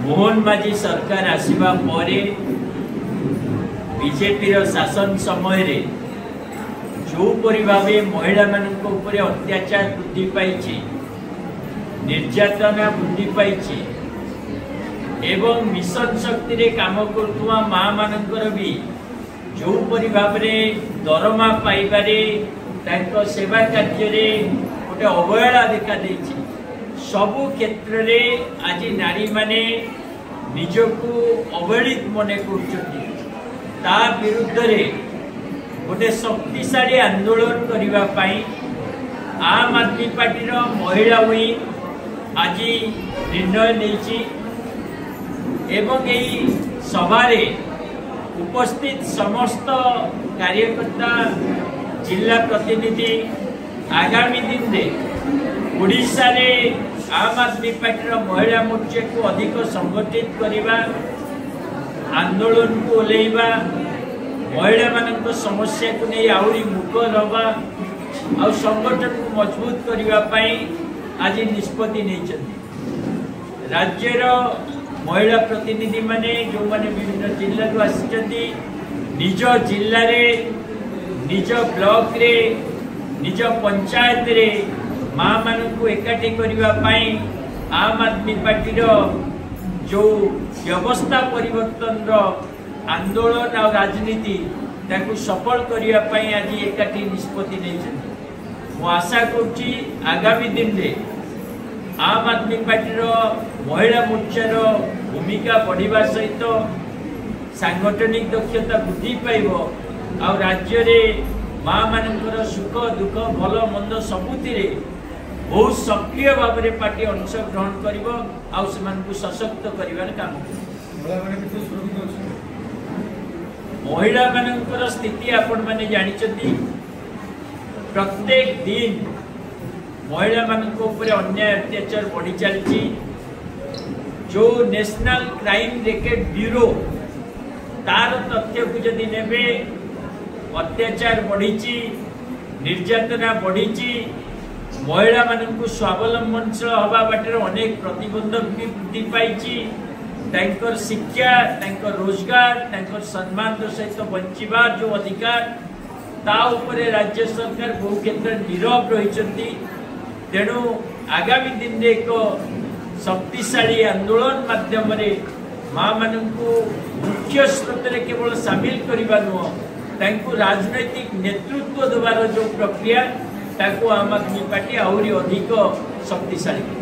मोहन माझी सरकार आसिबा परे बीजेपी शासन समय रे जो परि भावे महिला मानक उपरे अत्याचार वृद्धि पाई, निर्यातना वृद्धि पाई एवं मिशन शक्ति रे काम करुवा माँ मानकर भी जो परि भावे दरमा पाइबारे तांको सेवा कार्य रे गोटे अवहेला देखा देछि। सबु क्षेत्र रे आज नारी माने निजको अवहेलित मने करुछथि। ता विरुद्ध रे गोटे शक्तिशाली आंदोलन करबा पई आम आदमी पार्टी रो महिला विंग आज निर्णय नेछि एवं एई सभारे उपस्थित समस्त कार्यकर्ता जिला प्रतिनिधि आगामी दिन में ओडिशा रे आम आदमी पार्टी महिला मोर्चा को अधिक संगठित करने आंदोलन को ओल्लैवा महिला मान समस्या को नहीं आहरी मुखर हवा आ संगठन को मजबूत करने आज निष्पत्ति नहीं। राज्यर महिला प्रतिनिधि माने जो माने विभिन्न जिला को आसी निज जिले रे निज ब्लॉक रे निज पंचायत रे माँ मान को एकाठी करने आम आदमी पार्टी जो व्यवस्था परिवर्तन आंदोलन और राजनीति ताकू सफल करने आज एकाठी निष्पत्ति नहीं। मु आशा करुच्ची आगामी दिन में आम आदमी पार्टी महिला मोर्चार भूमिका बढ़िबा सहित सांगठनिक दक्षता वृद्धि पाइब आ राज्य रे माँ मानकर सुख दुख भल मंद सबुति बहुत सक्रिय भाव में पार्टी अंशग्रहण कर सशक्त कर काम। महिला मानकर स्थिति आपण मैंने जानते प्रत्येक दिन महिला मानक ऊपर अन्याय अत्याचार बढ़ी चलती। जो नेशनल क्राइम रेकर्ड ब्यूरो तार तथ्य को जदि नेबे अत्याचार बढ़ी, निर्यातना बढ़ी, महिला मानक स्वावलंबनशील हवा बाटर अनेक प्रतिबंधक भी वृद्धि पाई। शिक्षा रोजगार सम्मान सहित बंचार जो अधिकार ता उपरे राज्य सरकार बहु क्षेत्र नीरव रही। तेणु आगामी दिन में एक शक्तिशाली आंदोलन माध्यम माँ मान मुख्य स्रोत केवल सामिल करने नुह राजनैतिक नेतृत्व देवार जो प्रक्रिया ताको आम आदमी पार्टी आहरी अधिक शक्तिशाली।